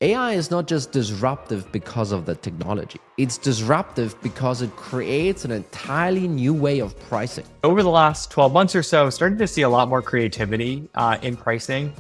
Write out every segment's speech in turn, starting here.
AI is not just disruptive because of the technology. It's disruptive because it creates an entirely new way of pricing. Over the last 12 months or so, started to see a lot more creativity in pricing.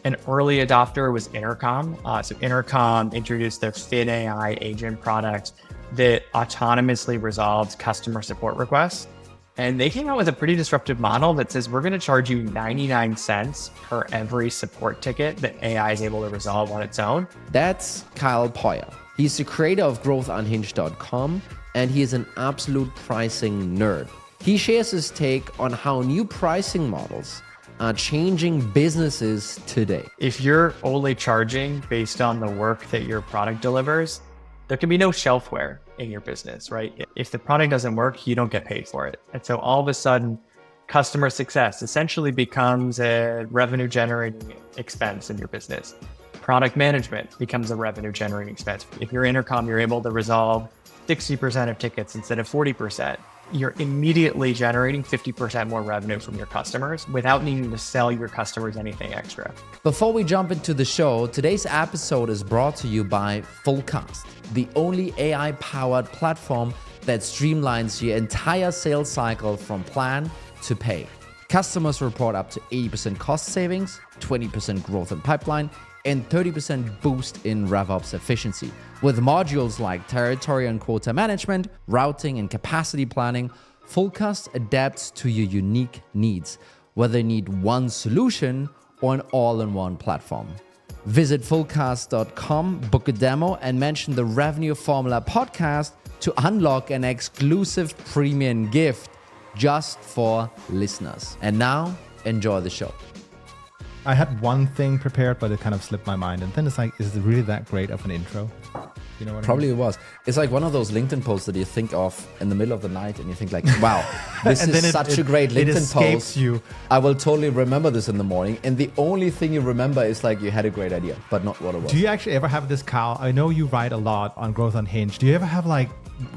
An early adopter was Intercom. So Intercom introduced their FinAI agent product that autonomously resolves customer support requests. And they came out with a pretty disruptive model that says we're going to charge you 99 cents per every support ticket that AI is able to resolve on its own. That's Kyle Poyar. He's the creator of growthunhinged.com, and he is an absolute pricing nerd. He shares his take on how new pricing models are changing businesses today. If you're only charging based on the work that your product delivers, there can be no shelfware in your business, right? If the product doesn't work, you don't get paid for it. And so all of a sudden, customer success essentially becomes a revenue generating expense in your business. Product management becomes a revenue generating expense. If you're Intercom, you're able to resolve 60% of tickets instead of 40%. You're immediately generating 50% more revenue from your customers without needing to sell your customers anything extra. Before we jump into the show, today's episode is brought to you by Fullcast, the only AI-powered platform that streamlines your entire sales cycle from plan to pay. Customers report up to 80% cost savings, 20% growth in pipeline, and 30% boost in RevOps efficiency. With modules like territory and quota management, routing, and capacity planning, Fullcast adapts to your unique needs, whether you need one solution or an all-in-one platform. Visit fullcast.com, book a demo, and mention the Revenue Formula podcast to unlock an exclusive premium gift just for listeners. And now, enjoy the show. I had one thing prepared, but it kind of slipped my mind. And then it's like, is it really that great of an intro? You know what Probably I mean? it was. It's like one of those LinkedIn posts that you think of in the middle of the night and you think like, wow, this And is then such a great LinkedIn it escapes post. you. I will totally remember this in the morning. And the only thing you remember is like you had a great idea, but not what it was. Do you actually ever have this, Kyle? I know you write a lot on Growth Unhinged. Do you ever have like,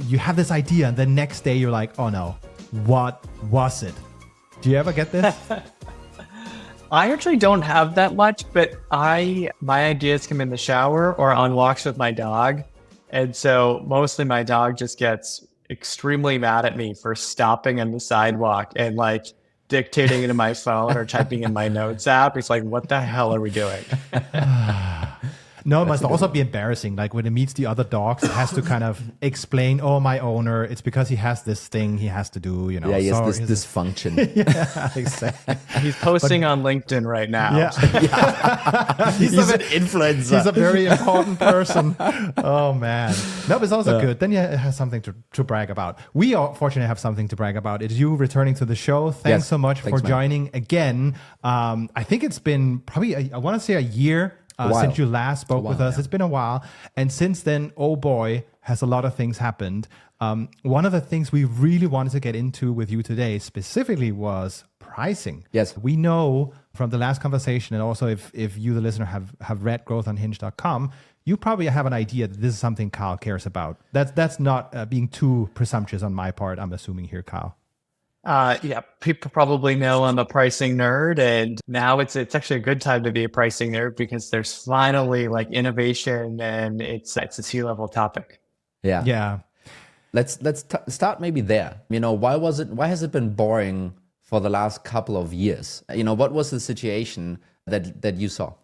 you have this idea and the next day you're like, oh no, what was it? Do you ever get this? I actually don't have that much, but my ideas come in the shower or on walks with my dog. And so mostly my dog just gets extremely mad at me for stopping on the sidewalk and like dictating into my phone or typing in my notes app. It's like, what the hell are we doing? No, it must also be embarrassing. Like when it meets the other dogs, it has to kind of explain, oh, my owner, it's because he has this thing he has to do, you know. Yeah, he so has this dysfunction. Yeah, exactly. He's posting on LinkedIn right now. Yeah. He's an influencer. He's a very important person. Oh, man. No, but it's also good. Then you have something to brag about. We are fortunate to have something to brag about. It's you returning to the show. Thanks so much for joining again. I think it's been probably, I want to say a year since you last spoke with us. Yeah. It's been a while. And since then, oh boy, has a lot of things happened. One of the things we really wanted to get into with you today specifically was pricing. Yes. We know from the last conversation, and also if you, the listener, have read growthunhinged.com, you probably have an idea that this is something Kyle cares about. That's not being too presumptuous on my part, I'm assuming here, Kyle. Yeah, people probably know I'm a pricing nerd, and now it's actually a good time to be a pricing nerd because there's finally like innovation, and it's a C-level topic. Yeah. Yeah. Let's start maybe there. You know, why has it been boring for the last couple of years? You know, what was the situation that you saw?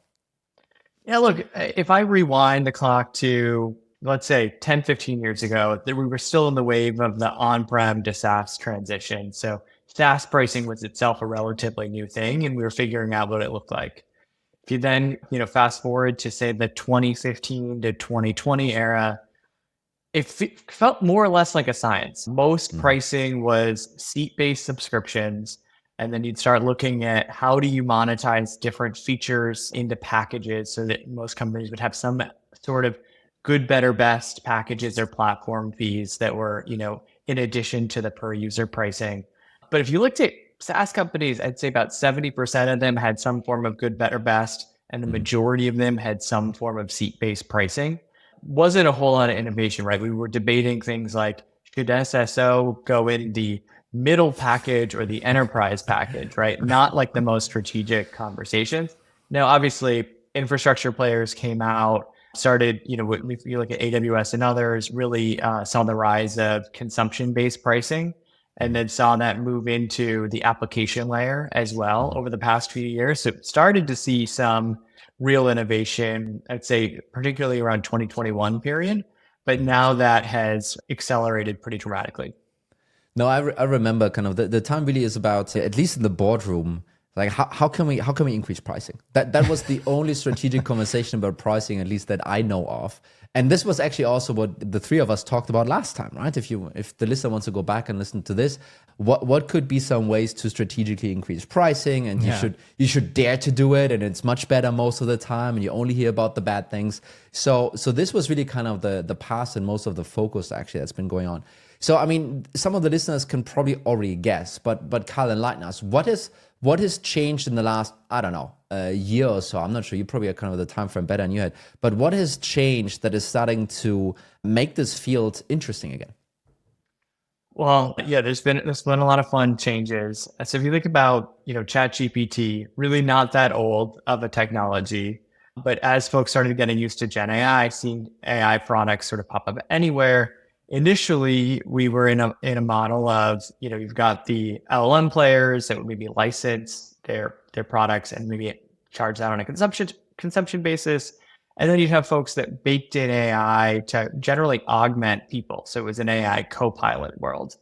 Yeah, look, if I rewind the clock to, let's say 10, 15 years ago, we were still in the wave of the on-prem to SaaS transition. So SaaS pricing was itself a relatively new thing, and we were figuring out what it looked like. If you then, fast forward to say the 2015 to 2020 era, it felt more or less like a science. Most pricing was seat-based subscriptions, and then you'd start looking at how do you monetize different features into packages so that most companies would have some sort of good, better, best packages or platform fees that were, in addition to the per user pricing. But if you looked at SaaS companies, I'd say about 70% of them had some form of good, better, best, and the majority of them had some form of seat-based pricing. Wasn't a whole lot of innovation, right? We were debating things like, should SSO go in the middle package or the enterprise package, right? Not like the most strategic conversations. Now, obviously, infrastructure players came out started, if you look at AWS and others, really saw the rise of consumption-based pricing, and then saw that move into the application layer as well over the past few years. So started to see some real innovation, I'd say, particularly around 2021 period, but now that has accelerated pretty dramatically. No, I remember kind of the time really is about, at least in the boardroom, like how can we increase pricing? That was the only strategic conversation about pricing, at least that I know of. And this was actually also what the three of us talked about last time, right? If the listener wants to go back and listen to this, what could be some ways to strategically increase pricing? And you should dare to do it, and it's much better most of the time, and you only hear about the bad things. So this was really kind of the past and most of the focus actually that's been going on. So I mean, some of the listeners can probably already guess, but Kyle, enlighten us. What has changed in the last, I don't know, a year or so? I'm not sure. You probably are kind of the time frame better than you had. But what has changed that is starting to make this field interesting again? Well, yeah, there's been a lot of fun changes. So if you think about, ChatGPT, really not that old of a technology, but as folks started getting used to Gen AI, seeing AI products sort of pop up anywhere. Initially, we were in a model of, you've got the LLM players that would maybe license their products and maybe charge that on a consumption basis. And then you'd have folks that baked in AI to generally augment people. So it was an AI co-pilot world.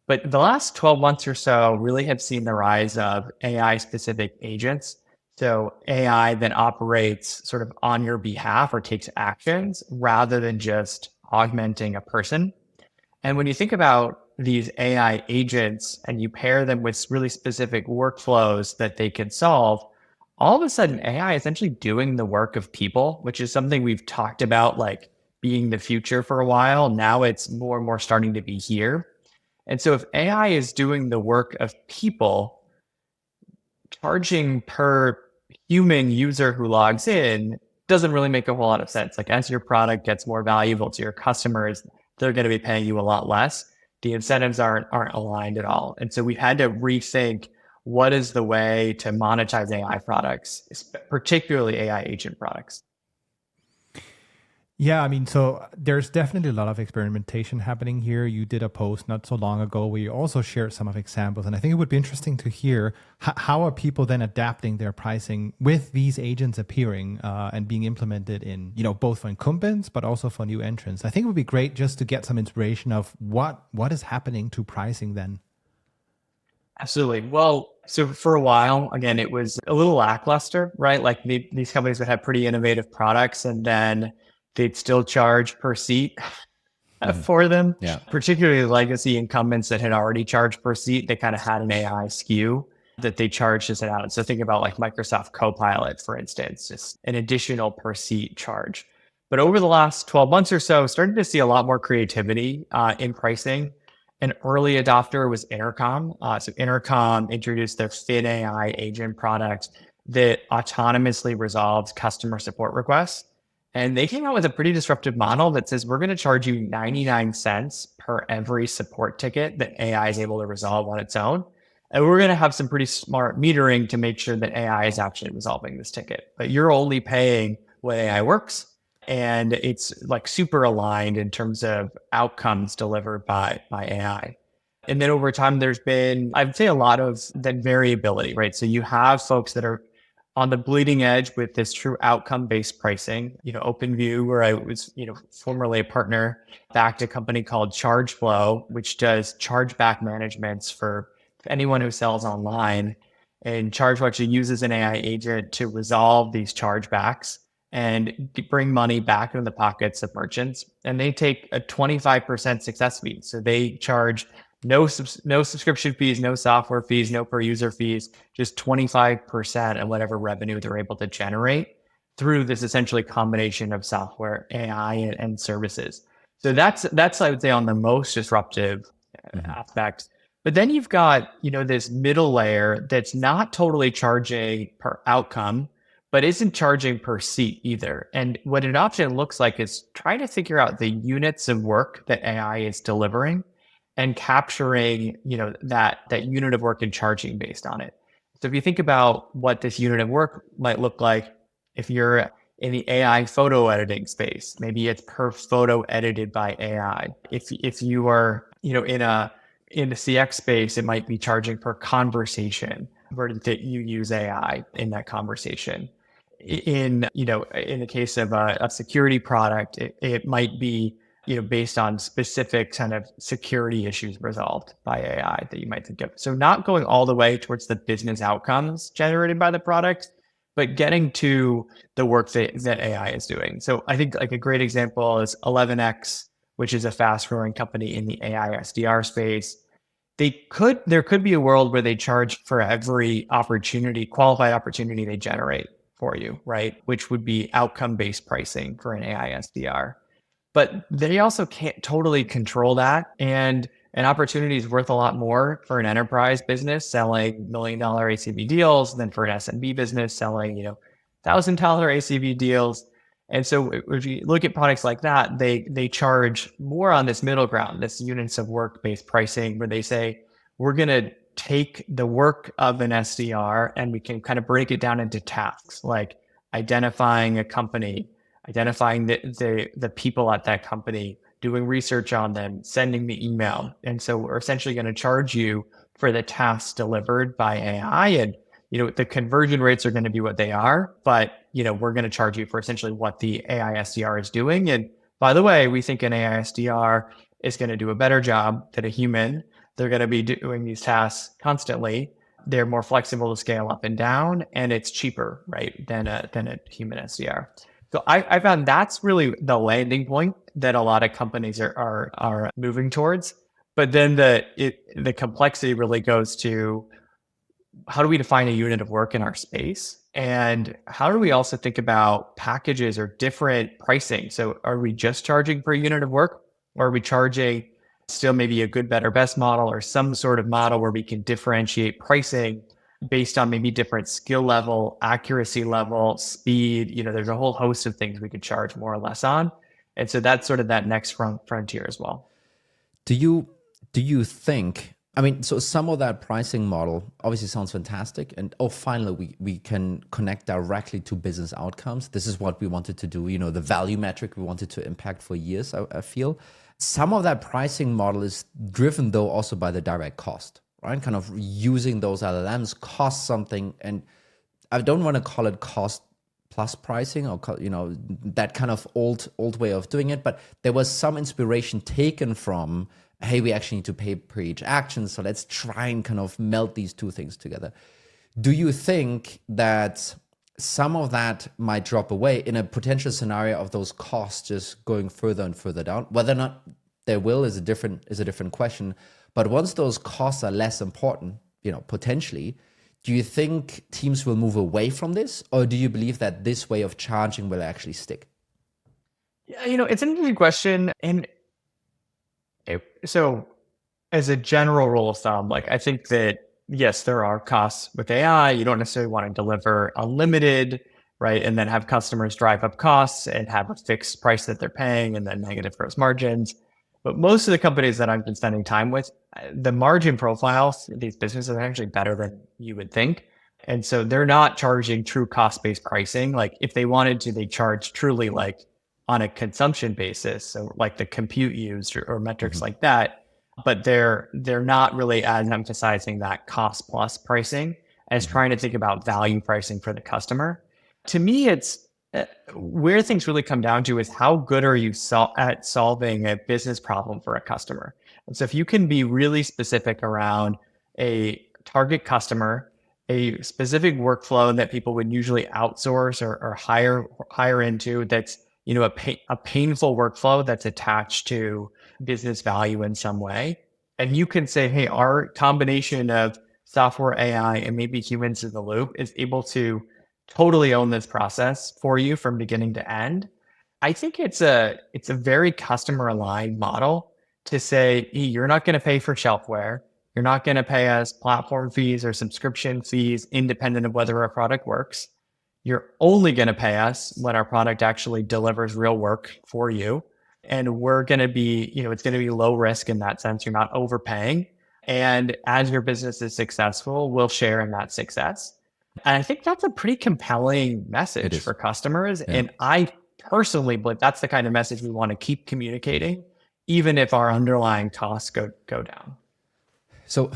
But the last 12 months or so really have seen the rise of AI specific agents. So AI that operates sort of on your behalf or takes actions rather than just augmenting a person. And when you think about these AI agents and you pair them with really specific workflows that they can solve, all of a sudden AI is essentially doing the work of people, which is something we've talked about like being the future for a while. Now it's more and more starting to be here. And so if AI is doing the work of people, charging per human user who logs in doesn't really make a whole lot of sense. Like as your product gets more valuable to your customers, they're going to be paying you a lot less. The incentives aren't aligned at all. And so we've had to rethink what is the way to monetize AI products, particularly AI agent products. Yeah, I mean, so there's definitely a lot of experimentation happening here. You did a post not so long ago where you also shared some of examples, and I think it would be interesting to hear how are people then adapting their pricing with these agents appearing and being implemented in, both for incumbents but also for new entrants. I think it would be great just to get some inspiration of what is happening to pricing then. Absolutely. Well, so for a while, again, it was a little lackluster, right? Like these companies would have pretty innovative products and then they'd still charge per seat for them. Yeah. Particularly legacy incumbents that had already charged per seat, they kind of had an AI SKU that they charged to sit out. So think about like Microsoft Copilot, for instance, just an additional per seat charge. But over the last 12 months or so, started to see a lot more creativity in pricing. An early adopter was Intercom. So Intercom introduced their Fin AI agent product that autonomously resolves customer support requests. And they came out with a pretty disruptive model that says, we're going to charge you 99 cents per every support ticket that AI is able to resolve on its own. And we're going to have some pretty smart metering to make sure that AI is actually resolving this ticket. But you're only paying what AI works. And it's like super aligned in terms of outcomes delivered by AI. And then over time, there's been, I'd say, a lot of that variability, right? So you have folks that are on the bleeding edge with this true outcome-based pricing. OpenView, where I was, formerly a partner, backed a company called ChargeFlow, which does chargeback managements for anyone who sells online. And ChargeFlow actually uses an AI agent to resolve these chargebacks and bring money back into the pockets of merchants. And they take a 25% success fee. So they charge no subscription fees, no software fees, no per user fees, just 25% of whatever revenue they're able to generate through this essentially combination of software, AI, and services. So that's I would say on the most disruptive aspect. But then you've got, this middle layer that's not totally charging per outcome, but isn't charging per seat either. And what adoption looks like is trying to figure out the units of work that AI is delivering and capturing, that unit of work and charging based on it. So if you think about what this unit of work might look like, if you're in the AI photo editing space. Maybe it's per photo edited by AI. If you are, in the CX space, it might be charging per conversation where that you use AI in that conversation. In the case of a security product, it might be, based on specific kind of security issues resolved by AI that you might think of. So not going all the way towards the business outcomes generated by the product, but getting to the work that AI is doing. So I think like a great example is 11x, which is a fast growing company in the AI SDR space. There could be a world where they charge for every qualified opportunity they generate for you, right? Which would be outcome-based pricing for an AI SDR. But they also can't totally control that. And an opportunity is worth a lot more for an enterprise business selling $1 million ACV deals than for an SMB business selling, $1,000 ACV deals. And so if you look at products like that, they charge more on this middle ground, this units of work-based pricing, where they say, we're going to take the work of an SDR and we can kind of break it down into tasks, like identifying a company, identifying the people at that company, doing research on them, sending the email. And so we're essentially going to charge you for the tasks delivered by AI. And, the conversion rates are going to be what they are, but, we're going to charge you for essentially what the AI SDR is doing. And by the way, we think an AI SDR is going to do a better job than a human. They're going to be doing these tasks constantly. They're more flexible to scale up and down, and it's cheaper, right, than a human SDR. So I found that's really the landing point that a lot of companies are moving towards. But then the complexity really goes to, how do we define a unit of work in our space? And how do we also think about packages or different pricing? So are we just charging per unit of work, or are we charging still maybe a good, better, best model, or some sort of model where we can differentiate pricing based on maybe different skill level, accuracy level, speed? There's a whole host of things we could charge more or less on. And so that's sort of that next frontier as well. Do you think, so some of that pricing model obviously sounds fantastic, and finally we can connect directly to business outcomes. This is what we wanted to do, the value metric we wanted to impact for years, I feel. Some of that pricing model is driven though also by the direct cost, right? Kind of using those LLMs costs something, and I don't want to call it cost plus pricing or, that kind of old way of doing it, but there was some inspiration taken from, hey, we actually need to pay per each action, so let's try and kind of melt these two things together. Do you think that some of that might drop away in a potential scenario of those costs just going further and further down? Whether or not there will is a different question. But once those costs are less important, potentially, do you think teams will move away from this, or do you believe that this way of charging will actually stick? Yeah, it's an interesting question. And so as a general rule of thumb, I think that, yes, there are costs with AI. You don't necessarily want to deliver unlimited, right? And then have customers drive up costs and have a fixed price that they're paying and then negative gross margins. But most of the companies that I've been spending time with, the margin profiles of these businesses are actually better than you would think. And so they're not charging true cost-based pricing. Like if they wanted to, they charge truly on a consumption basis. So like the compute used or metrics like that. But they're not really as emphasizing that cost plus pricing as trying to think about value pricing for the customer. To me, it's where things really come down to is how good are you at solving a business problem for a customer. And so if you can be really specific around a target customer, a specific workflow that people would usually outsource or hire into, that's a painful workflow that's attached to business value in some way. And you can say, hey, our combination of software, AI, and maybe humans in the loop is able to totally own this process for you from beginning to end. I think it's a very customer aligned model to say, hey, you're not going to pay for shelfware. You're not going to pay us platform fees or subscription fees independent of whether our product works. You're only going to pay us when our product actually delivers real work for you. And we're going to be, it's going to be low risk in that sense. You're not overpaying. And as your business is successful, we'll share in that success. And I think that's a pretty compelling message for customers. Yeah. And I personally believe that's the kind of message we want to keep communicating, even if our underlying costs go down. So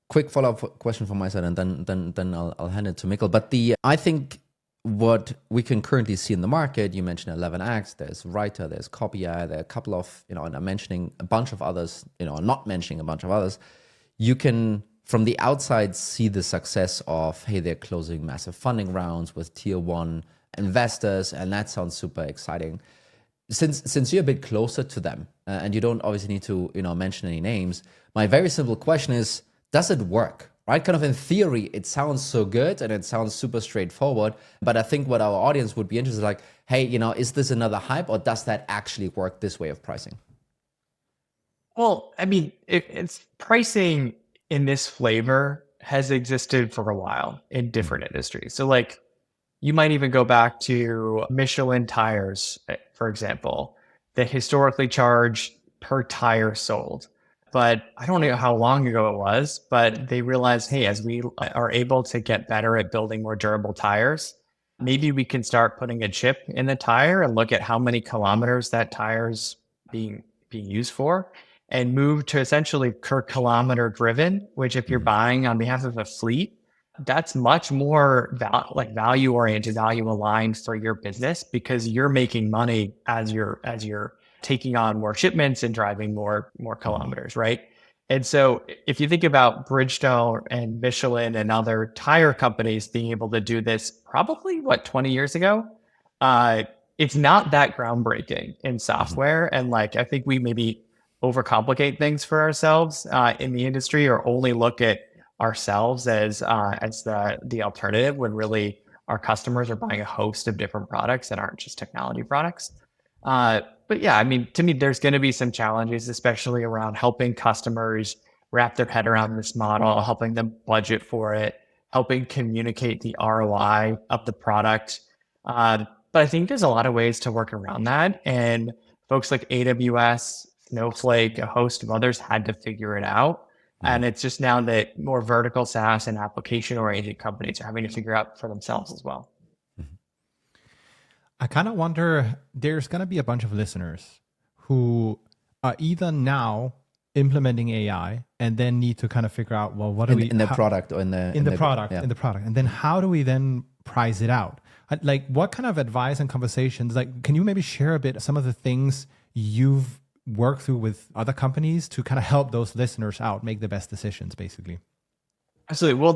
quick follow-up question from my side, and then I'll hand it to Mikkel. But I think what we can currently see in the market, you mentioned 11x, there's Writer, there's Copia, there are a couple of, and I'm mentioning a bunch of others, not mentioning a bunch of others. You can, from the outside, see the success of, hey, they're closing massive funding rounds with tier one investors, and that sounds super exciting. Since you're a bit closer to them, and you don't obviously need to, mention any names, my very simple question is, does it work? Right? Kind of in theory, it sounds so good and it sounds super straightforward. But I think what our audience would be interested in, like, hey, is this another hype, or does that actually work, this way of pricing? Well, I mean, it's pricing in this flavor has existed for a while in different industries. So like, you might even go back to Michelin tires, for example, that historically charge per tire sold. But I don't know how long ago it was, but they realized, hey, as we are able to get better at building more durable tires, maybe we can start putting a chip in the tire and look at how many kilometers that tire's being used for, and move to essentially per kilometer driven, which if you're buying on behalf of a fleet, that's much more value oriented, value aligned for your business, because you're making money as you're taking on more shipments and driving more kilometers, right? And so if you think about Bridgestone and Michelin and other tire companies being able to do this probably 20 years ago, it's not that groundbreaking in software. And I think we maybe overcomplicate things for ourselves in the industry, or only look at ourselves as the alternative, when really our customers are buying a host of different products that aren't just technology products. But yeah, I mean, to me, there's going to be some challenges, especially around helping customers wrap their head around this model, helping them budget for it, helping communicate the ROI of the product. But I think there's a lot of ways to work around that. And folks like AWS, Snowflake, a host of others had to figure it out. And it's just now that more vertical SaaS and application-oriented companies are having to figure out for themselves as well. I kind of wonder, there's going to be a bunch of listeners who are either now implementing AI and then need to kind of figure out, well, what do we... In the product or in the product. And then how do we then price it out? Like, what kind of advice and conversations, can you maybe share a bit some of the things you've worked through with other companies to kind of help those listeners out, make the best decisions, basically? Absolutely. Well,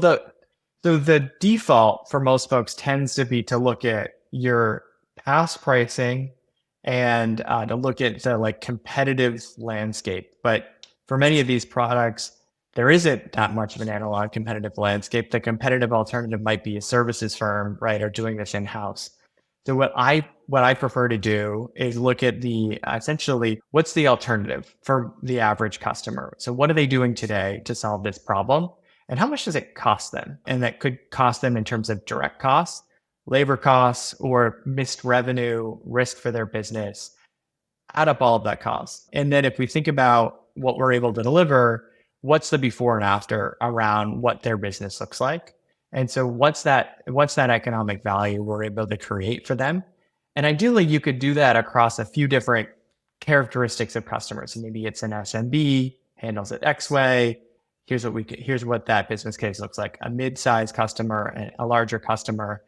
the default for most folks tends to be to look at your past pricing and to look at the competitive landscape. But for many of these products, there isn't that much of an analog competitive landscape. The competitive alternative might be a services firm, right, or doing this in-house. So what I prefer to do is look at essentially what's the alternative for the average customer. So what are they doing today to solve this problem, and how much does it cost them? And that could cost them in terms of direct costs, labor costs, or missed revenue, risk for their business. Add up all of that cost. And then if we think about what we're able to deliver, what's the before and after around what their business looks like? And so what's that economic value we're able to create for them? And ideally, you could do that across a few different characteristics of customers. So maybe it's an SMB, handles it X way. Here's what that business case looks like. A mid-sized customer and a larger customer.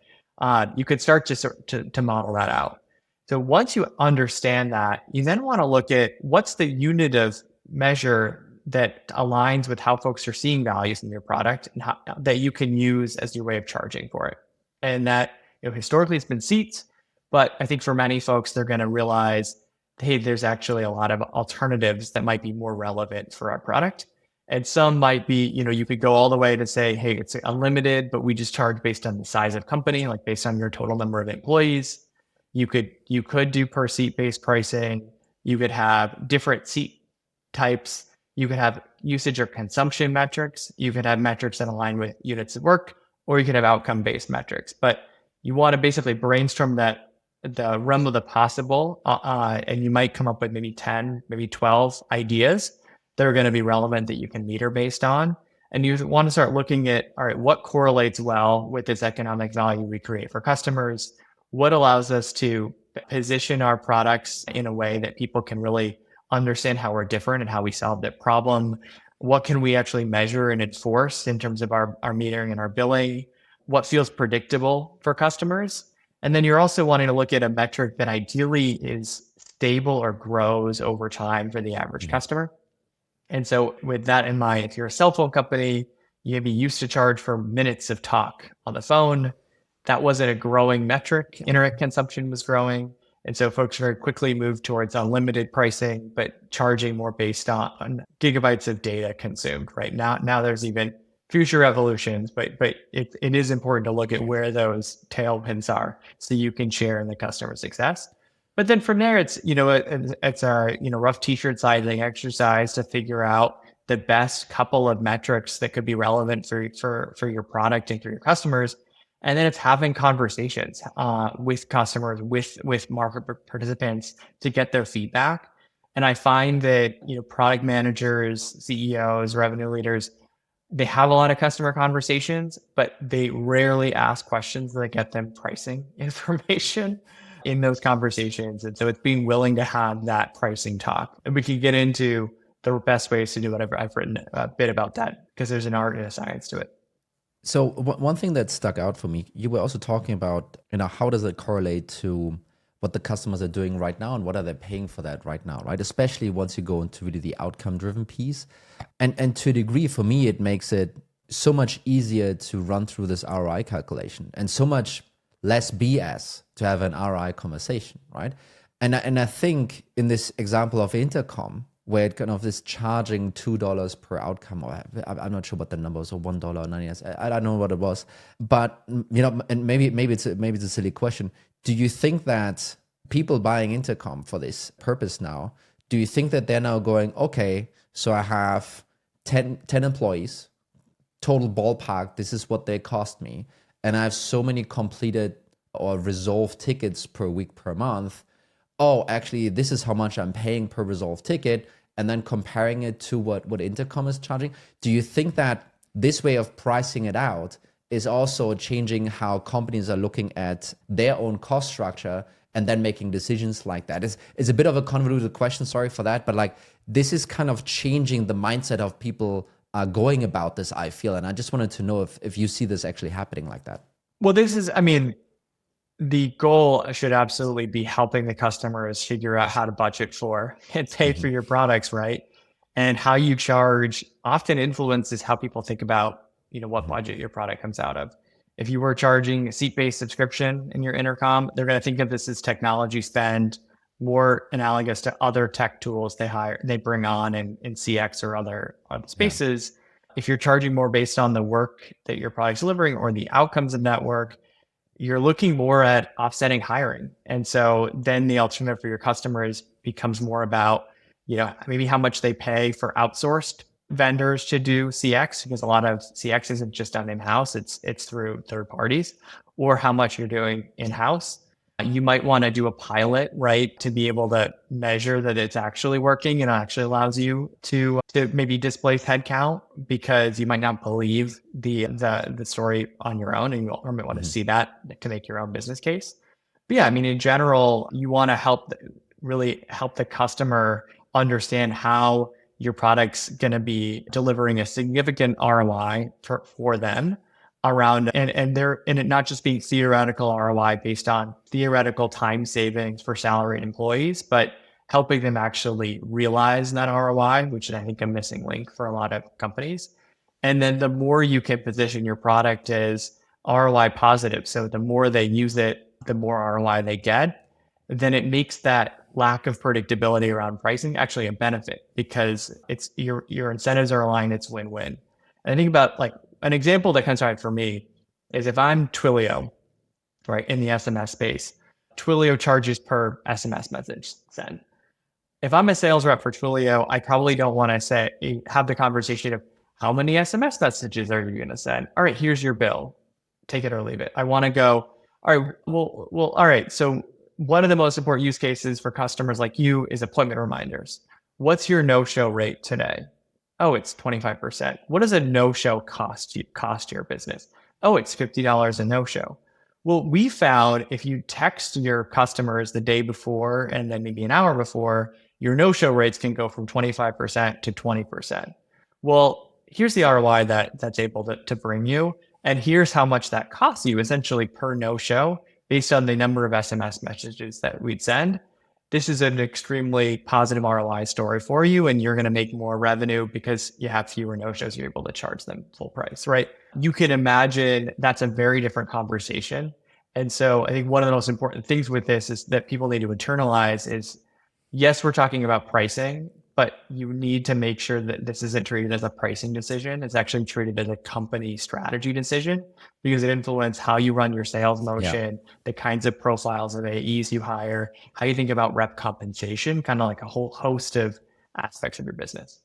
You could start to model that out. So once you understand that, you then want to look at what's the unit of measure that aligns with how folks are seeing values in your product, and that you can use as your way of charging for it. And that, historically it's been seats, but I think for many folks, they're going to realize, hey, there's actually a lot of alternatives that might be more relevant for our product. And some might be, you could go all the way to say, hey, it's unlimited, but we just charge based on the size of company, like based on your total number of employees. You could do per seat based pricing. You could have different seat types. You could have usage or consumption metrics. You could have metrics that align with units of work, or you could have outcome based metrics. But you want to basically brainstorm the realm of the possible, and you might come up with maybe 10, maybe 12 ideas that are going to be relevant that you can meter based on. And you want to start looking at, all right, what correlates well with this economic value we create for customers? What allows us to position our products in a way that people can really understand how we're different and how we solve that problem? What can we actually measure and enforce in terms of our metering and our billing? What feels predictable for customers? And then you're also wanting to look at a metric that ideally is stable or grows over time for the average customer. And so with that in mind, if you're a cell phone company, you may be used to charge for minutes of talk on the phone. That wasn't a growing metric. Internet consumption was growing. And so folks very quickly moved towards unlimited pricing, but charging more based on gigabytes of data consumed, right? Now there's even future evolutions, but it is important to look at where those tailwinds are so you can share in the customer success. But then from there, it's a rough t-shirt sizing exercise to figure out the best couple of metrics that could be relevant for your product and for your customers. And then it's having conversations with customers, with market participants to get their feedback. And I find that product managers, CEOs, revenue leaders, they have a lot of customer conversations, but they rarely ask questions that get them pricing information in those conversations. And so it's being willing to have that pricing talk. And we can get into the best ways to do whatever. I've written a bit about that because there's an art and a science to it. So one thing that stuck out for me, you were also talking about, how does it correlate to what the customers are doing right now and what are they paying for that right now, right? Especially once you go into really the outcome-driven piece. And to a degree, for me, it makes it so much easier to run through this ROI calculation and so much less BS to have an ROI conversation, right? And I think in this example of Intercom, where it kind of is charging $2 per outcome, or I'm not sure what the number was, or $1.90. I don't know what it was, but and maybe it's a silly question. Do you think that people buying Intercom for this purpose now, do you think that they're now going, okay, so I have 10 employees, total ballpark, this is what they cost me, and I have so many completed or resolved tickets per week, per month. Oh, actually, this is how much I'm paying per resolved ticket, and then comparing it to what Intercom is charging. Do you think that this way of pricing it out is also changing how companies are looking at their own cost structure and then making decisions like that? It's a bit of a convoluted question, sorry for that, but this is kind of changing the mindset of people going about this, I feel. And I just wanted to know if you see this actually happening like that. Well, the goal should absolutely be helping the customers figure out how to budget for and pay for your products, right? And how you charge often influences how people think about, what budget your product comes out of. If you were charging a seat-based subscription in your Intercom, they're going to think of this as technology spend, more analogous to other tech tools they bring on in CX or other spaces. Yeah. If you're charging more based on the work that your product's delivering or the outcomes of that work, you're looking more at offsetting hiring. And so then the alternative for your customers becomes more about, maybe how much they pay for outsourced vendors to do CX, because a lot of CX isn't just done in-house, it's through third parties, or how much you're doing in-house. You might want to do a pilot, right, to be able to measure that it's actually working and actually allows you to maybe displace headcount, because you might not believe the story on your own, and you might want to see that to make your own business case. But yeah, in general, you want to really help the customer understand how your product's going to be delivering a significant ROI for them around, and it not just being theoretical ROI based on theoretical time savings for salaried employees, but helping them actually realize that ROI, which is, I think, a missing link for a lot of companies. And then the more you can position your product as ROI positive, so the more they use it, the more ROI they get, then it makes that lack of predictability around pricing actually a benefit, because it's your incentives are aligned, it's win-win. And I think about an example that comes to mind for me is if I'm Twilio, right, in the SMS space. Twilio charges per SMS message sent. If I'm a sales rep for Twilio, I probably don't want to have the conversation of how many SMS messages are you going to send? All right, here's your bill. Take it or leave it. I want to go, all right, well, all right. So one of the most important use cases for customers like you is appointment reminders. What's your no-show rate today? Oh, it's 25%. What does a no-show cost your business? Oh, it's $50 a no-show. Well, we found if you text your customers the day before and then maybe an hour before, your no-show rates can go from 25% to 20%. Well, here's the ROI that's able to bring you. And here's how much that costs you essentially per no-show based on the number of SMS messages that we'd send. This is an extremely positive ROI story for you, and you're going to make more revenue because you have fewer no-shows. You're able to charge them full price, right? You can imagine that's a very different conversation. And so I think one of the most important things with this is that people need to internalize is, yes, we're talking about pricing, but you need to make sure that this isn't treated as a pricing decision. It's actually treated as a company strategy decision because it influences how you run your sales motion, the kinds of profiles of AEs you hire, how you think about rep compensation, kind of like a whole host of aspects of your business.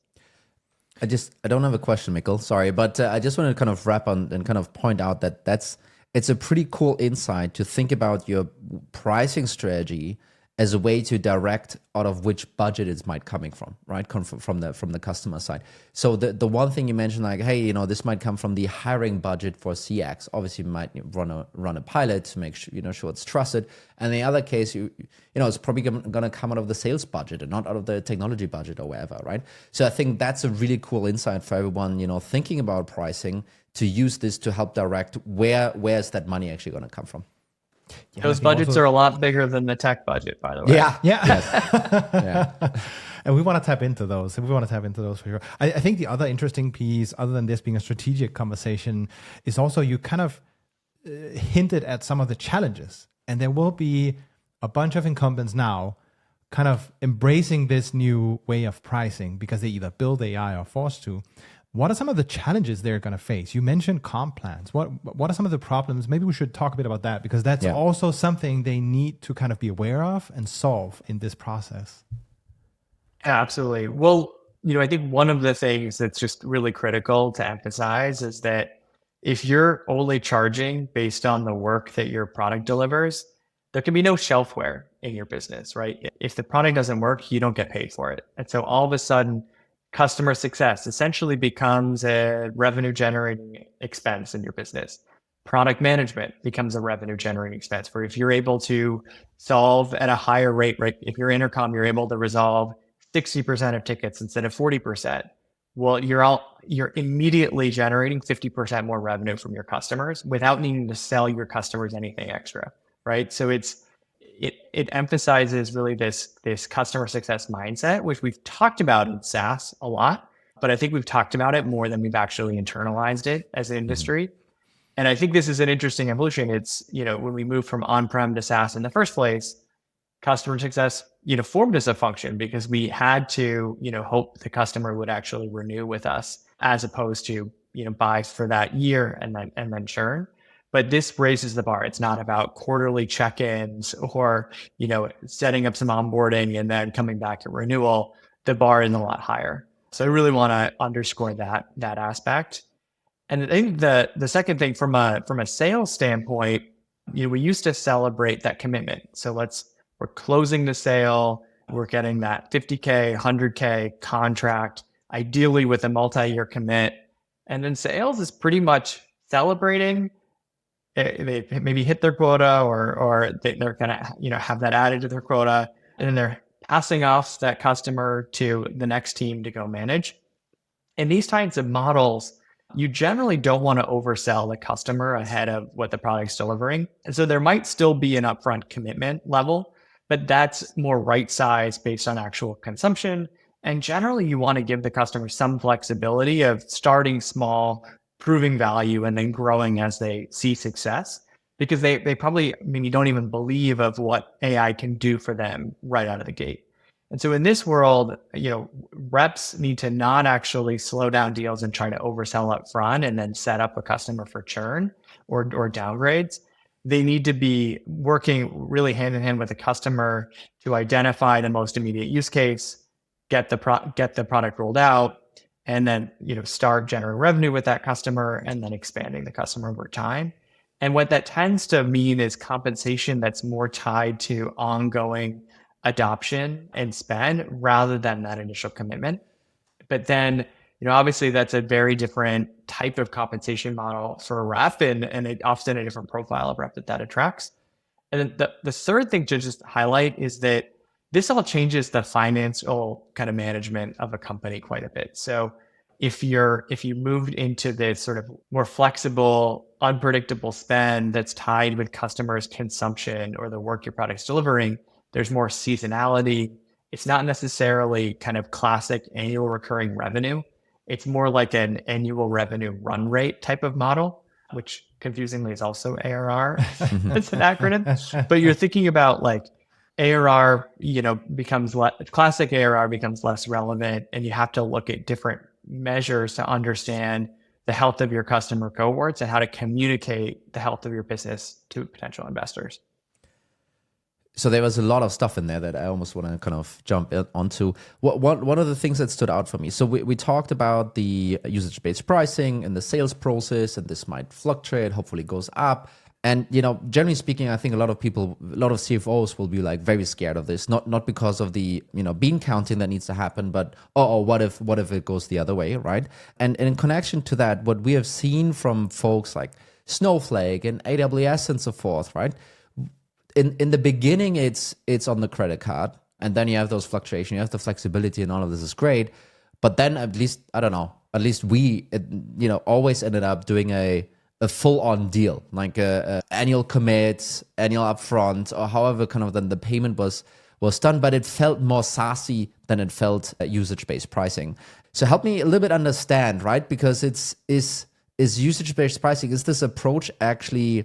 I don't have a question, Mikkel, sorry, but I just want to kind of wrap on and kind of point out that it's a pretty cool insight to think about your pricing strategy as a way to direct out of which budget it might coming from, right? From the customer side. So the one thing you mentioned, like, hey, this might come from the hiring budget for CX. Obviously, you might run a pilot to make sure sure it's trusted. And in the other case, it's probably gonna come out of the sales budget and not out of the technology budget or wherever, right? So I think that's a really cool insight for everyone, thinking about pricing, to use this to help direct where's that money actually gonna come from. Yeah, those budgets are a lot bigger than the tech budget, by the way. Yeah. Yeah. And we want to tap into those. For sure. I think the other interesting piece, other than this being a strategic conversation, is also you kind of hinted at some of the challenges. And there will be a bunch of incumbents now kind of embracing this new way of pricing because they either build AI or forced to. What are some of the challenges they're going to face? You mentioned comp plans. What are some of the problems? Maybe we should talk a bit about that because that's also something they need to kind of be aware of and solve in this process. Yeah, absolutely. Well, I think one of the things that's just really critical to emphasize is that if you're only charging based on the work that your product delivers, there can be no shelfware in your business, right? If the product doesn't work, you don't get paid for it. And so all of a sudden, customer success essentially becomes a revenue generating expense in your business. Product management becomes a revenue generating expense where if you're able to solve at a higher rate, right? If you're intercom, you're able to resolve 60% of tickets instead of 40%. Well, you're immediately generating 50% more revenue from your customers without needing to sell your customers anything extra, right? So it emphasizes really this customer success mindset, which we've talked about in SaaS a lot, but I think we've talked about it more than we've actually internalized it as an industry. And I think this is an interesting evolution. It's, when we moved from on-prem to SaaS in the first place, customer success, formed as a function because we had to, hope the customer would actually renew with us as opposed to, buy for that year and then churn. But this raises the bar. It's not about quarterly check-ins or, setting up some onboarding and then coming back to renewal. The bar is a lot higher. So I really want to underscore that aspect. And I think the second thing from a sales standpoint, we used to celebrate that commitment. So we're closing the sale. We're getting that $50K, $100K contract, ideally with a multi-year commit. And then sales is pretty much celebrating. They maybe hit their quota or they're going to, have that added to their quota. And then they're passing off that customer to the next team to go manage. In these types of models, you generally don't want to oversell the customer ahead of what the product's delivering. And so there might still be an upfront commitment level, but that's more right size based on actual consumption. And generally, you want to give the customer some flexibility of starting small, proving value, and then growing as they see success, because they probably maybe don't even believe of what AI can do for them right out of the gate. And so in this world, reps need to not actually slow down deals and try to oversell up front and then set up a customer for churn or downgrades. They need to be working really hand in hand with the customer to identify the most immediate use case, get the product rolled out, and then start generating revenue with that customer and then expanding the customer over time. And what that tends to mean is compensation that's more tied to ongoing adoption and spend rather than that initial commitment. But then obviously that's a very different type of compensation model for a rep and often a different profile of rep that attracts. And then the third thing to just highlight is that this all changes the financial kind of management of a company quite a bit. So if you moved into this sort of more flexible, unpredictable spend that's tied with customers' consumption or the work your product's delivering, there's more seasonality. It's not necessarily kind of classic annual recurring revenue. It's more like an annual revenue run rate type of model, which confusingly is also ARR. It's an acronym, but you're thinking about like ARR, classic ARR becomes less relevant, and you have to look at different measures to understand the health of your customer cohorts and how to communicate the health of your business to potential investors. So there was a lot of stuff in there that I almost want to kind of jump onto. One of the things that stood out for me. So we talked about the usage-based pricing and the sales process, and this might fluctuate, hopefully goes up. And, generally speaking, I think a lot of CFOs will be like very scared of this, not because of the, bean counting that needs to happen, but, what if it goes the other way, right? And in connection to that, what we have seen from folks like Snowflake and AWS and so forth, right? In the beginning, it's on the credit card, and then you have those fluctuations, you have the flexibility, and all of this is great. But then at least we, always ended up doing a full-on deal, like a annual commit, annual upfront, or however kind of then the payment was done, but it felt more SaaS-y than it felt usage-based pricing. So help me a little bit understand, right? Because is usage-based pricing, is this approach actually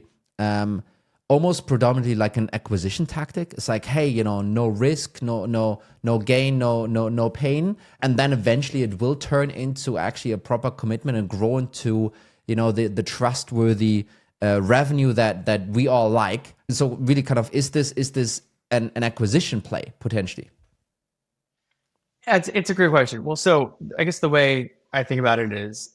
almost predominantly like an acquisition tactic? It's like, hey, no risk, no gain, no pain, and then eventually it will turn into actually a proper commitment and grow into the trustworthy revenue that we all like. So really kind of, is this an acquisition play potentially? Yeah, it's a great question. Well, so I guess the way I think about it is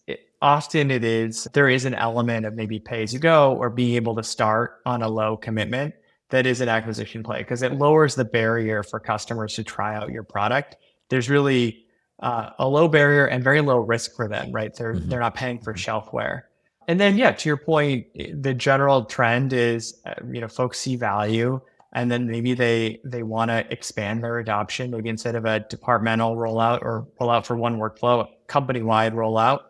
there is an element of maybe pay as you go or being able to start on a low commitment that is an acquisition play because it lowers the barrier for customers to try out your product. There's really a low barrier and very low risk for them, right? They're not paying for shelfware. And then, yeah, to your point, the general trend is, folks see value and then maybe they want to expand their adoption. Maybe instead of a departmental rollout or rollout for one workflow, a company-wide rollout,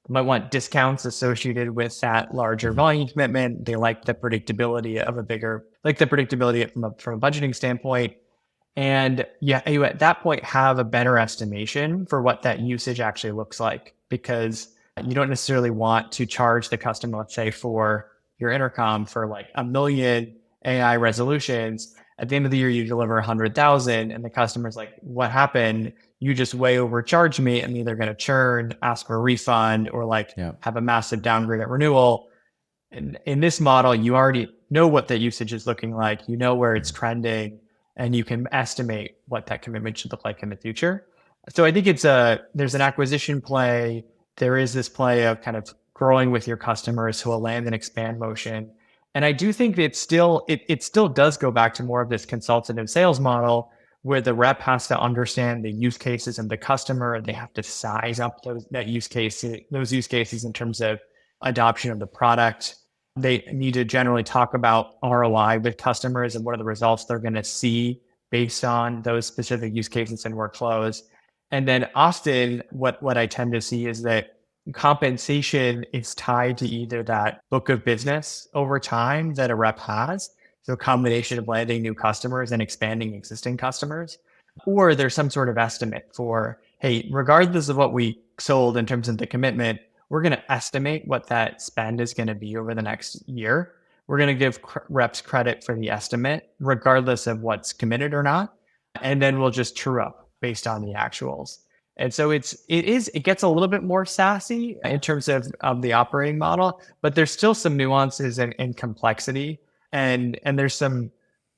they might want discounts associated with that larger volume commitment. They like the predictability of from a budgeting standpoint. And yeah, you at that point have a better estimation for what that usage actually looks like, because you don't necessarily want to charge the customer, let's say for your intercom for like 1 million AI resolutions. At the end of the year, you deliver 100,000 and the customer's like, what happened? You just way overcharged me. I'm either going to churn, ask for a refund, or have a massive downgrade at renewal. And in this model, you already know what that usage is looking like. You know where it's trending, and you can estimate what that commitment should look like in the future. So I think there's an acquisition play. There is this play of kind of growing with your customers to a land and expand motion. And I do think that it still does go back to more of this consultative sales model where the rep has to understand the use cases and the customer, and they have to size up those use cases in terms of adoption of the product. They need to generally talk about ROI with customers and what are the results they're going to see based on those specific use cases and workflows. And then often what I tend to see is that compensation is tied to either that book of business over time that a rep has, so a combination of landing new customers and expanding existing customers, or there's some sort of estimate for, hey, regardless of what we sold in terms of the commitment, we're going to estimate what that spend is going to be over the next year. We're going to give reps credit for the estimate, regardless of what's committed or not. And then we'll just true up based on the actuals. And so it gets a little bit more SaaS-y in terms of the operating model, but there's still some nuances and complexity. And there's some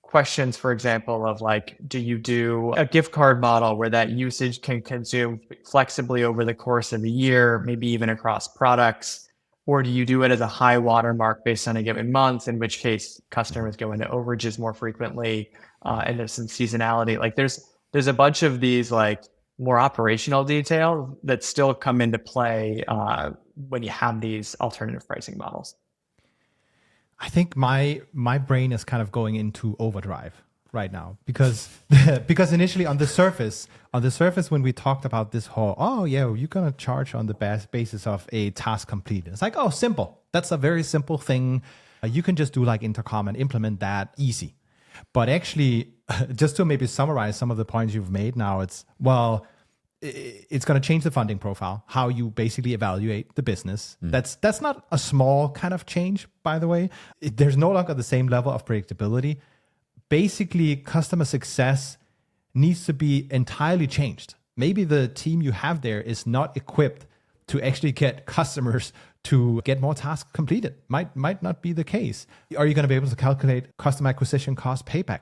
questions, for example, of like, do you do a gift card model where that usage can consume flexibly over the course of a year, maybe even across products? Or do you do it as a high watermark based on a given month, in which case customers go into overages more frequently, and there's some seasonality. Like there's a bunch of these like more operational detail that still come into play when you have these alternative pricing models. I think my brain is kind of going into overdrive right now because because initially on the surface when we talked about this whole, oh yeah, you're gonna charge on the basis of a task completed. It's like, oh, simple. That's a very simple thing. You can just do like intercom and implement that easy. But actually, just to maybe summarize some of the points you've made now, it's going to change the funding profile, how you basically evaluate the business. That's not a small kind of change, by the way. There's no longer the same level of predictability. Basically, customer success needs to be entirely changed. Maybe the team you have there is not equipped to actually get customers to get more tasks completed. Might not be the case. Are you going to be able to calculate customer acquisition cost payback?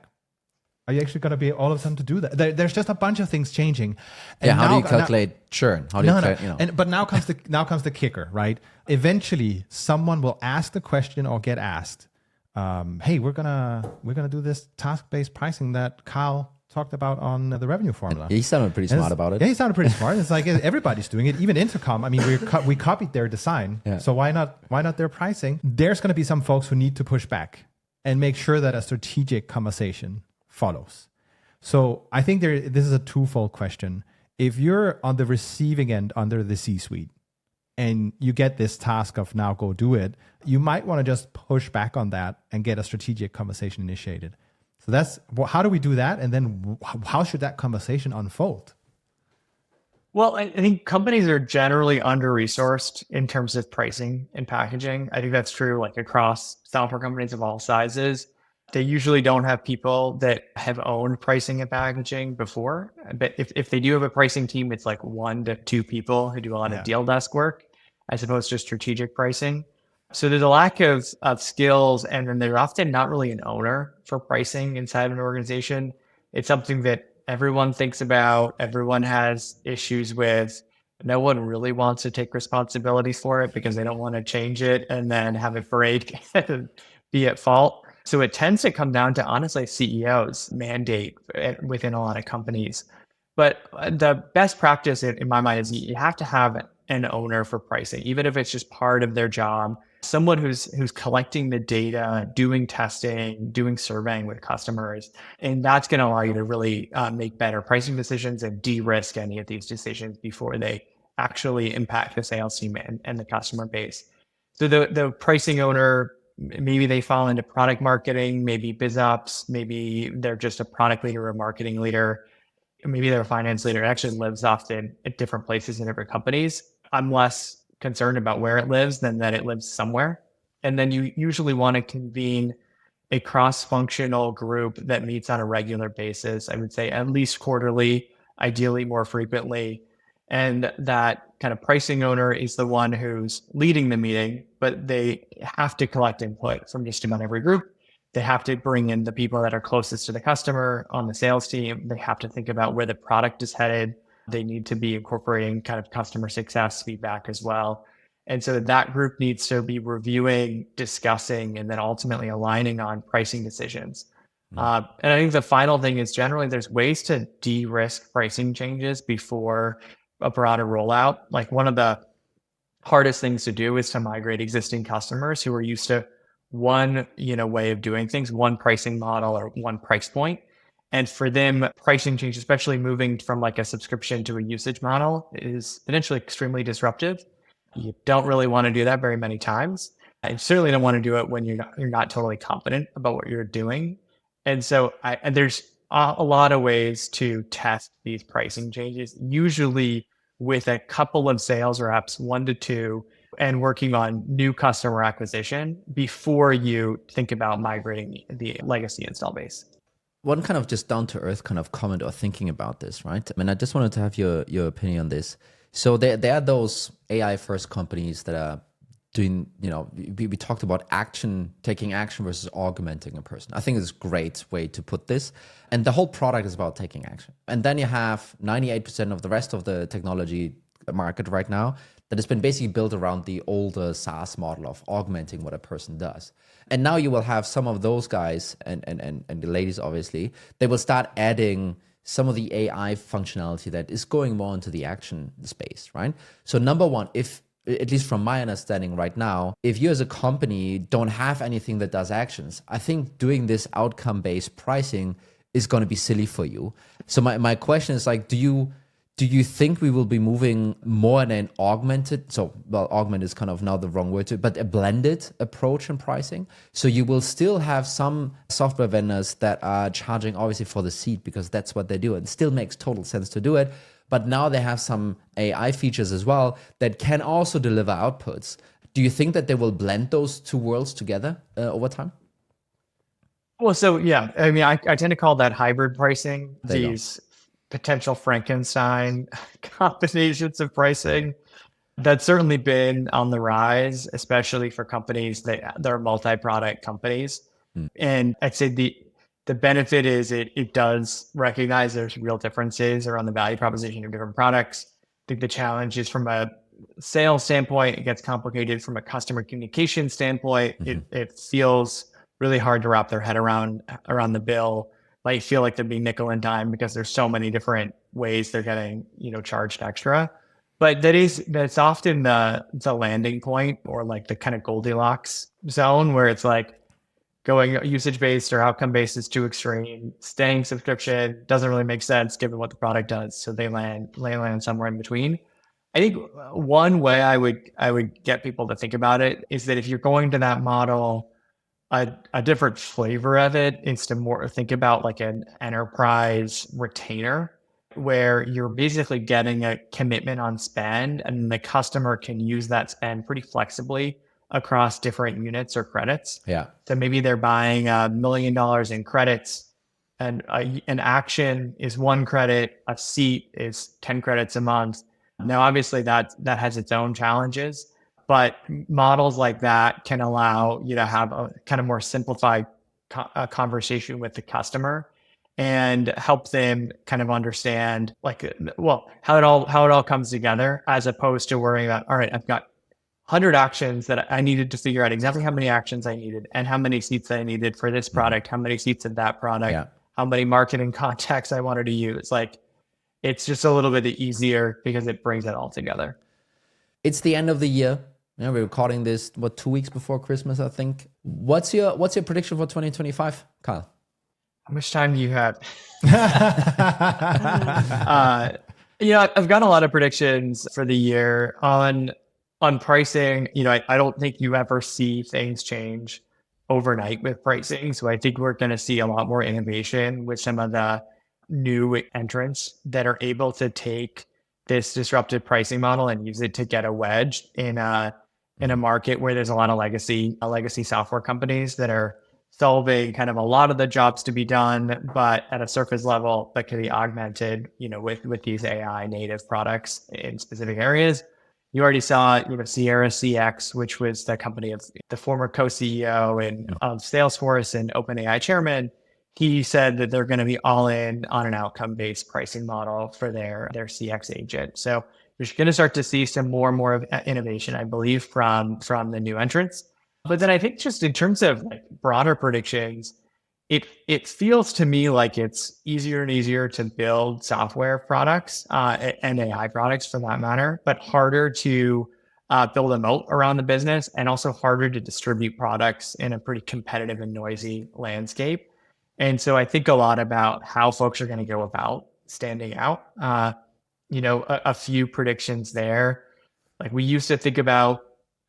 Are you actually going to be all of a sudden to do that? There's just a bunch of things changing. And how do you calculate churn? How do you But now comes the kicker, right? Eventually, someone will ask the question or get asked, "Hey, we're gonna do this task-based pricing that Kyle talked about on the revenue formula." He sounded pretty smart about it. Yeah, he sounded pretty smart. It's like everybody's doing it, even Intercom. I mean, we copied their design, so why not their pricing? There's going to be some folks who need to push back and make sure that a strategic conversation follows. So I think this is a twofold question. If you're on the receiving end under the C-suite and you get this task of now go do it, you might want to just push back on that and get a strategic conversation initiated. So how do we do that? And then how should that conversation unfold? Well, I think companies are generally under-resourced in terms of pricing and packaging. I think that's true like across software companies of all sizes. They usually don't have people that have owned pricing and packaging before. But if they do have a pricing team, it's like 1 to 2 people who do a lot of deal desk work as opposed to strategic pricing. So there's a lack of skills, and then they're often not really an owner for pricing inside an organization. It's something that everyone thinks about, everyone has issues with. No one really wants to take responsibility for it because they don't want to change it and then have it break and be at fault. So it tends to come down to, honestly, CEO's mandate within a lot of companies. But the best practice in my mind is you have to have an owner for pricing, even if it's just part of their job, someone who's collecting the data, doing testing, doing surveying with customers. And that's going to allow you to really make better pricing decisions and de-risk any of these decisions before they actually impact the sales team and the customer base. So the pricing owner, maybe they fall into product marketing, maybe biz ops, maybe they're just a product leader or a marketing leader, maybe they're a finance leader. It actually lives often at different places in different companies. I'm less concerned about where it lives than that it lives somewhere. And then you usually want to convene a cross-functional group that meets on a regular basis. I would say at least quarterly, ideally more frequently. And that kind of pricing owner is the one who's leading the meeting, but they have to collect input from just about every group. They have to bring in the people that are closest to the customer on the sales team. They have to think about where the product is headed. They need to be incorporating kind of customer success feedback as well. And so that group needs to be reviewing, discussing, and then ultimately aligning on pricing decisions. And I think the final thing is generally there's ways to de-risk pricing changes before a broader rollout. Like one of the hardest things to do is to migrate existing customers who are used to one, way of doing things, one pricing model or one price point. And for them, pricing change, especially moving from like a subscription to a usage model, is potentially extremely disruptive. You don't really want to do that very many times. You certainly don't want to do it when you're not totally confident about what you're doing. And so there's a lot of ways to test these pricing changes, usually with a couple of sales reps, 1 to 2, and working on new customer acquisition before you think about migrating the legacy install base. One kind of just down to earth kind of comment or thinking about this, right? I mean, I just wanted to have your opinion on this. So there are those AI first companies that are doing, we talked about taking action versus augmenting a person. I think it's a great way to put this. And the whole product is about taking action. And then you have 98% of the rest of the technology market right now that has been basically built around the older SaaS model of augmenting what a person does. And now you will have some of those guys and the ladies, obviously, they will start adding some of the AI functionality that is going more into the action space, right? So number one, if at least from my understanding right now, if you as a company don't have anything that does actions, I think doing this outcome-based pricing is going to be silly for you. So my question is like, do you think we will be moving more in an augmented, augment is kind of now the wrong word, but a blended approach in pricing? So you will still have some software vendors that are charging obviously for the seat because that's what they do. It still makes total sense to do it. But now they have some AI features as well that can also deliver outputs. Do you think that they will blend those two worlds together over time? Well, so yeah, I mean, I tend to call that hybrid pricing. These potential Frankenstein combinations of pricing. That's certainly been on the rise, especially for companies that are multi-product companies. And I'd say the benefit is it does recognize there's real differences around the value proposition of different products. I think the challenge is from a sales standpoint, it gets complicated. From a customer communication standpoint, it feels really hard to wrap their head around the bill. Like feel like they're being nickel and dime because there's so many different ways they're getting, charged extra. But that's often the landing point or like the kind of Goldilocks zone where it's like going usage based or outcome based is too extreme. Staying subscription doesn't really make sense given what the product does. So they land somewhere in between. I think one way I would get people to think about it is that if you're going to that model, a different flavor of it is to more think about like an enterprise retainer where you're basically getting a commitment on spend and the customer can use that spend pretty flexibly across different units or credits. Yeah. So maybe they're buying $1 million in credits and an action is 1 credit, a seat is 10 credits a month. Now, obviously that has its own challenges. But models like that can allow you to have a kind of more simplified conversation with the customer and help them kind of understand how it all comes together, as opposed to worrying about, all right, I've got 100 actions that I needed to figure out exactly how many actions I needed and how many seats I needed for this product, how many seats of that product, how many marketing contacts I wanted to use. Like it's just a little bit easier because it brings it all together. It's the end of the year. We're recording this 2 weeks before Christmas, I think. What's your prediction for 2025, Kyle? How much time do you have? I've got a lot of predictions for the year on pricing. I don't think you ever see things change overnight with pricing. So I think we're going to see a lot more innovation with some of the new entrants that are able to take this disruptive pricing model and use it to get a wedge in a market where there's a lot of legacy software companies that are solving kind of a lot of the jobs to be done, but at a surface level that can be augmented, with these AI native products in specific areas. You already saw, Sierra CX, which was the company of the former co-CEO of Salesforce and OpenAI chairman. He said that they're going to be all in on an outcome-based pricing model for their CX agent. So you're going to start to see some more and more of innovation, I believe, from the new entrants. But then I think just in terms of like broader predictions, it feels to me like it's easier and easier to build software products and AI products for that matter, but harder to build a moat around the business and also harder to distribute products in a pretty competitive and noisy landscape. And so I think a lot about how folks are going to go about standing out. A few predictions there. Like we used to think about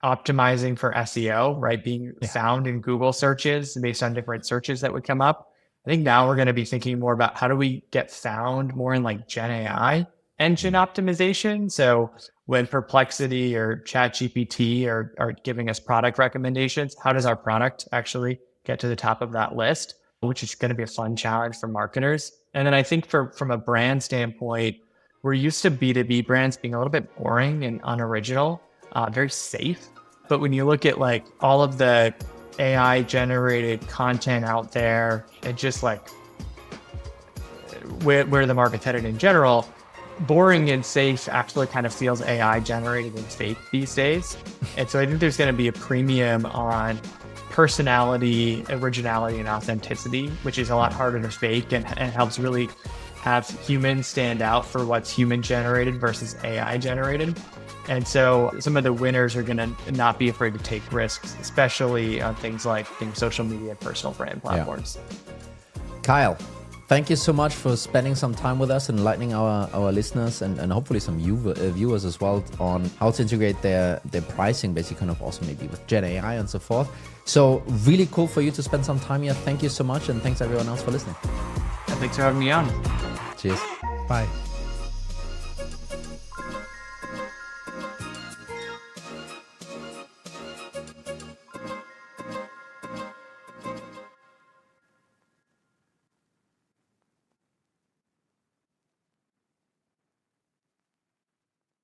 optimizing for SEO, right? Being found in Google searches based on different searches that would come up. I think now we're going to be thinking more about how do we get found more in like Gen AI engine optimization. So when Perplexity or ChatGPT are giving us product recommendations, how does our product actually get to the top of that list? Which is going to be a fun challenge for marketers. And then I think from a brand standpoint, we're used to B2B brands being a little bit boring and unoriginal, very safe. But when you look at like all of the AI generated content out there and just like where the market's headed in general, boring and safe actually kind of feels AI generated and fake these days. And so I think there's going to be a premium on personality, originality, and authenticity, which is a lot harder to fake and helps really have humans stand out for what's human generated versus AI generated. And so some of the winners are going to not be afraid to take risks, especially on things like social media and personal brand platforms. Yeah. Kyle, thank you so much for spending some time with us, enlightening our listeners and hopefully some viewers as well on how to integrate their pricing, basically kind of also maybe with Gen AI and so forth. So really cool for you to spend some time here. Thank you so much. And thanks everyone else for listening. And thanks for having me on. Cheers. Bye.